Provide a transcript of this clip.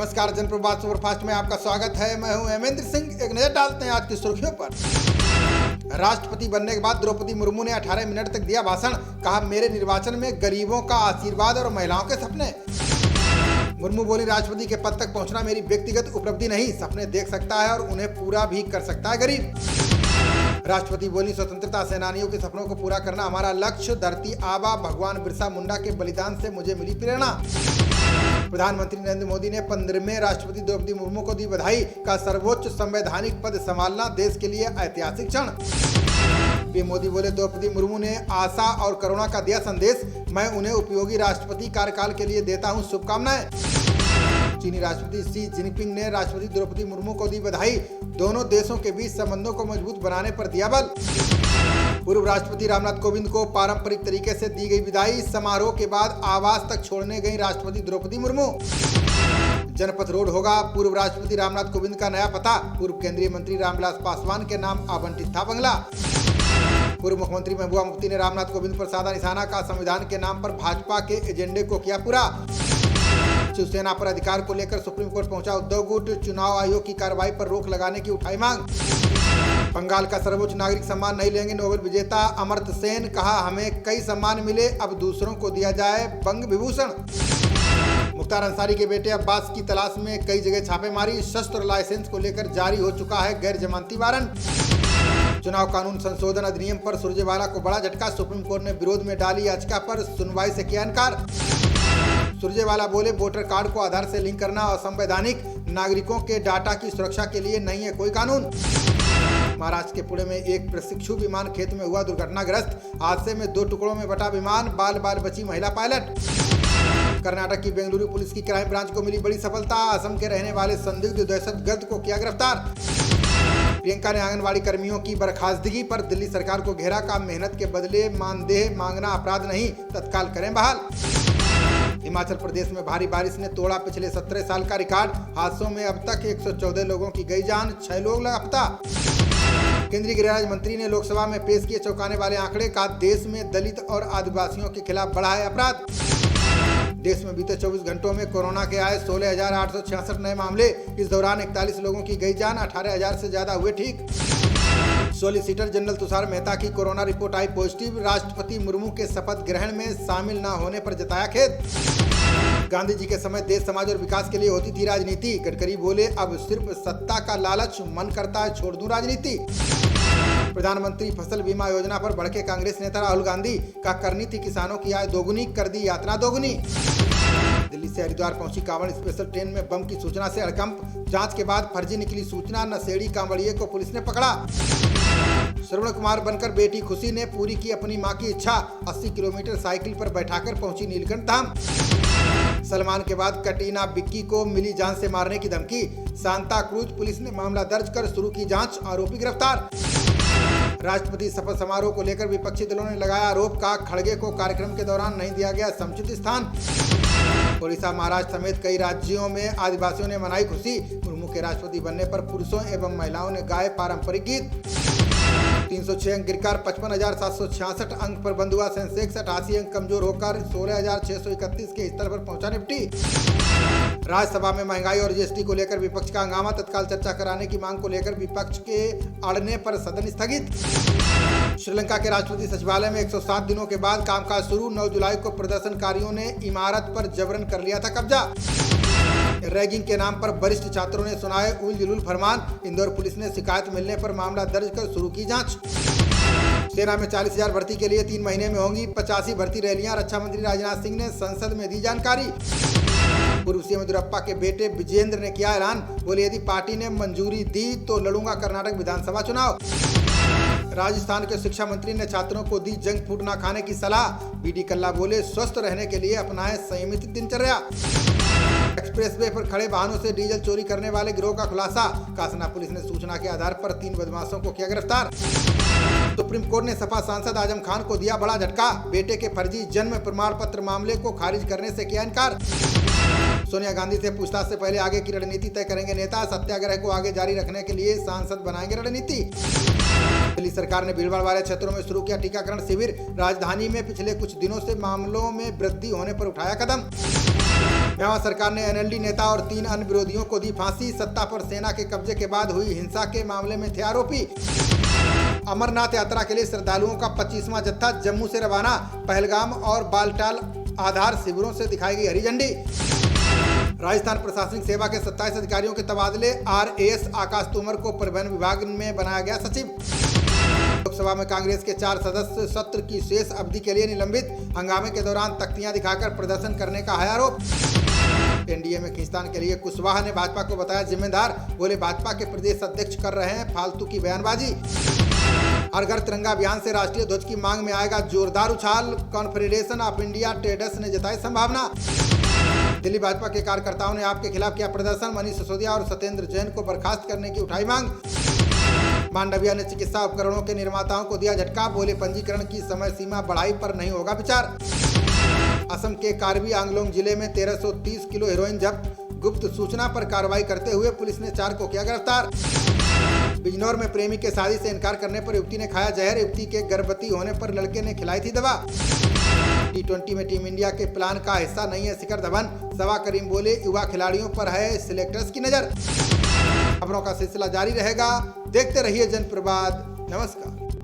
नमस्कार, जनप्रवाद सुपरफास्ट में आपका स्वागत है। मैं हूं हेमेंद्र सिंह। एक नजर डालते हैं आज की सुर्खियों पर। राष्ट्रपति बनने के बाद द्रौपदी मुर्मू ने 18 मिनट तक दिया भाषण। कहा, मेरे निर्वाचन में गरीबों का आशीर्वाद और महिलाओं के सपने। मुर्मू बोली, राष्ट्रपति के पद तक पहुंचना मेरी व्यक्तिगत उपलब्धि नहीं, सपने देख सकता है और उन्हें पूरा भी कर सकता है गरीब। राष्ट्रपति बोली, स्वतंत्रता सेनानियों के सपनों को पूरा करना हमारा लक्ष्य। धरती आबा भगवान बिरसा मुंडा के बलिदान से मुझे मिली प्रेरणा। प्रधानमंत्री नरेंद्र मोदी ने 15वें राष्ट्रपति द्रौपदी मुर्मू को दी बधाई। का सर्वोच्च संवैधानिक पद संभालना देश के लिए ऐतिहासिक क्षण। पीएम मोदी बोले, द्रौपदी मुर्मू ने आशा और करुणा का दिया संदेश। मैं उन्हें उपयोगी राष्ट्रपति कार्यकाल के लिए देता हूं शुभकामनाएं। चीनी राष्ट्रपति शी जिनपिंग ने राष्ट्रपति द्रौपदी मुर्मू को दी बधाई। दोनों देशों के बीच संबंधों को मजबूत बनाने पर दिया बल। पूर्व राष्ट्रपति रामनाथ कोविंद को पारंपरिक तरीके से दी गई विदाई। समारोह के बाद आवास तक छोड़ने गई राष्ट्रपति द्रौपदी मुर्मू। जनपथ रोड होगा पूर्व राष्ट्रपति रामनाथ कोविंद का नया पता। पूर्व केंद्रीय मंत्री रामविलास पासवान के नाम आवंटित था बंगला। पूर्व मुख्यमंत्री महबूबा मुफ्ती ने रामनाथ कोविंद पर साधा निशाना। का संविधान के नाम पर भाजपा के एजेंडे को किया पूरा। शिवसेना पर अधिकार को लेकर सुप्रीम कोर्ट पहुंचा उद्धव गुट। चुनाव आयोग की कार्रवाई पर रोक लगाने की उठाई मांग। बंगाल का सर्वोच्च नागरिक सम्मान नहीं लेंगे नोबेल विजेता अमर्त्य सेन। कहा, हमें कई सम्मान मिले, अब दूसरों को दिया जाए बंग विभूषण। मुख्तार अंसारी के बेटे अब्बास की तलाश में कई जगह छापेमारी। शस्त्र लाइसेंस को लेकर जारी हो चुका है गैर जमानती वारंट। चुनाव कानून संशोधन अधिनियम पर सुरजेवाला को बड़ा झटका। सुप्रीम कोर्ट ने विरोध में डाली याचिका पर सुनवाई से किया इनकार। सुरजेवाला बोले, वोटर कार्ड को आधार से लिंक करना असंवैधानिक। नागरिकों के डाटा की सुरक्षा के लिए नहीं है कोई कानून। महाराष्ट्र के पुणे में एक प्रशिक्षु विमान खेत में हुआ दुर्घटनाग्रस्त। हादसे में 2 टुकड़ों में बटा विमान। बाल बाल बची महिला पायलट। कर्नाटक की बेंगलुरु पुलिस की क्राइम ब्रांच को मिली बड़ी सफलता। असम के रहने वाले संदिग्ध दहशतगर्द को किया गिरफ्तार। प्रियंका ने आंगनवाड़ी कर्मियों की बर्खास्तगी पर दिल्ली सरकार को घेरा। का मेहनत के बदले मानदेय मांगना अपराध नहीं, तत्काल करें बहाल। हिमाचल प्रदेश में भारी बारिश ने तोड़ा पिछले 17 साल का रिकॉर्ड। हादसों में अब तक 114 लोगों की गई जान, 6 लोग लापता। केंद्रीय गृह राज्य मंत्री ने लोकसभा में पेश किए चौंकाने वाले आंकड़े। का देश में दलित और आदिवासियों के खिलाफ बढ़ा है अपराध। देश में बीते 24 घंटों में कोरोना के आए 16,866 नए मामले। इस दौरान 41 लोगों की गई जान, 18,000 से ज्यादा हुए ठीक। सॉलिसिटर जनरल तुषार मेहता की कोरोना रिपोर्ट आई पॉजिटिव। राष्ट्रपति मुर्मू के शपथ ग्रहण में शामिल न होने पर जताया खेद। गांधी जी के समय देश समाज और विकास के लिए होती थी राजनीति। गडकरी बोले, अब सिर्फ सत्ता का लालच, मन करता है छोड़ दूं राजनीति। प्रधानमंत्री फसल बीमा योजना पर भड़के कांग्रेस नेता राहुल गांधी। का करनी थी किसानों की आय दोगुनी, कर दी यात्रा दोगुनी। दिल्ली से हरिद्वार पहुंची कांवड़ स्पेशल ट्रेन में बम की सूचना से हड़कंप। जांच के बाद फर्जी निकली सूचना। नशेड़ी कांवड़िए को पुलिस ने पकड़ा। श्रवण कुमार बनकर बेटी खुशी ने पूरी की अपनी मां की इच्छा। 80 किलोमीटर साइकिल पर बैठाकर पहुंची नीलकंठ धाम। सलमान के बाद कटरीना बिक्की को मिली जान से मारने की धमकी। सांता क्रूज पुलिस ने मामला दर्ज कर शुरू की जांच, आरोपी गिरफ्तार। राष्ट्रपति शपथ समारोह को लेकर विपक्षी दलों ने लगाया आरोप। का खड़गे को कार्यक्रम के दौरान नहीं दिया गया समुचित स्थान। ओडिशा, महाराष्ट्र समेत कई राज्यों में आदिवासियों ने मनाई खुशी। मुर्मू के राष्ट्रपति बनने पर पुरुषों एवं महिलाओं ने गाए पारंपरिक गीत। 306 अंक गिरकर 55,766 अंक पर बंद हुआ सेंसेक्स। 88 अंक कमजोर होकर 16,631 के स्तर पर पहुंचा निफ्टी। राज्यसभा में महंगाई और जीएसटी को लेकर विपक्ष का हंगामा। तत्काल चर्चा कराने की मांग को लेकर विपक्ष के अड़ने पर सदन स्थगित। श्रीलंका के राष्ट्रपति सचिवालय में 107 दिनों के बाद कामकाज शुरू। 9 जुलाई को प्रदर्शनकारियों ने इमारत पर जबरन कर लिया था कब्जा। रैगिंग के नाम पर वरिष्ठ छात्रों ने सुनाए उल जुलूल फरमान। इंदौर पुलिस ने शिकायत मिलने पर मामला दर्ज कर शुरू की जांच। सेना में 40,000 भर्ती के लिए 3 महीने में होंगी 85 भर्ती रैलियां। रक्षा मंत्री राजनाथ सिंह ने संसद में दी जानकारी। पूर्व सीएम येदियुरप्पा के बेटे विजेंद्र ने किया ऐलान। बोले, यदि पार्टी ने मंजूरी दी तो लड़ूंगा कर्नाटक विधानसभा चुनाव। राजस्थान के शिक्षा मंत्री ने छात्रों को दी जंक फूड न खाने की सलाह। बीडी कल्ला बोले, स्वस्थ रहने के लिए अपनाएं संयमित दिनचर्या। एक्सप्रेसवे पर खड़े वाहनों से डीजल चोरी करने वाले गिरोह का खुलासा। कासना पुलिस ने सूचना के आधार पर 3 बदमाशों को किया गिरफ्तार। सुप्रीम कोर्ट ने सपा सांसद आजम खान को दिया बड़ा झटका। बेटे के फर्जी जन्म प्रमाण पत्र मामले को खारिज करने से किया इनकार। सोनिया गांधी से पूछताछ से पहले आगे की रणनीति तय करेंगे नेता। सत्याग्रह को आगे जारी रखने के लिए सांसद बनाएंगे रणनीति। दिल्ली सरकार ने भीड़भाड़ वाले क्षेत्रों में शुरू किया टीकाकरण शिविर। राजधानी में पिछले कुछ दिनों से मामलों में वृद्धि होने पर उठाया कदम। म्यांमार सरकार ने एनएलडी नेता और 3 अन्य विरोधियों को दी फांसी। सत्ता पर सेना के कब्जे के बाद हुई हिंसा के मामले में थे आरोपी। अमरनाथ यात्रा के लिए श्रद्धालुओं का 25वां जत्था जम्मू से रवाना। पहलगाम और बालटाल आधार शिविरों से दिखाई गई हरी झंडी। राजस्थान प्रशासनिक सेवा के 27 अधिकारियों के तबादले। आरएएस आकाश तोमर को परिवहन विभाग में बनाया गया सचिव। लोकसभा में कांग्रेस के 4 सदस्य सत्र की शेष अवधि के लिए निलंबित। हंगामे के दौरान तख्तियां दिखाकर प्रदर्शन करने का है आरोप। एनडीए में खींचतान के लिए कुशवाहा ने भाजपा को बताया जिम्मेदार। बोले भाजपा के प्रदेश अध्यक्ष कर रहे हैं फालतू की बयानबाजी। हर घर तिरंगा अभियान से राष्ट्रीय ध्वज की मांग में आएगा जोरदार उछाल। कॉन्फेडरेशन ऑफ इंडिया ट्रेडर्स ने जताई संभावना। दिल्ली भाजपा के कार्यकर्ताओं ने आपके खिलाफ किया प्रदर्शन। मनीष सिसोदिया और सत्येंद्र जैन को बर्खास्त करने की उठाई मांग। मांडविया ने चिकित्सा उपकरणों के निर्माताओं को दिया झटका। बोले पंजीकरण की समय सीमा बढ़ाई पर नहीं होगा विचार। असम के कार्बी आंगलोंग जिले में 1330 किलो हेरोइन जब्त। गुप्त सूचना पर कार्रवाई करते हुए पुलिस ने 4 को किया गिरफ्तार। बिजनौर में प्रेमी के शादी से इनकार करने पर युवती ने खाया जहर। युवती के गर्भवती होने पर लड़के ने खिलाई थी दवा। T20 में टीम इंडिया के प्लान का हिस्सा नहीं है शिखर धवन। सवा करीम बोले युवा खिलाड़ियों पर है सिलेक्टर्स की नजर। खबरों का सिलसिला जारी रहेगा, देखते रहिए जनप्रवाद। नमस्कार।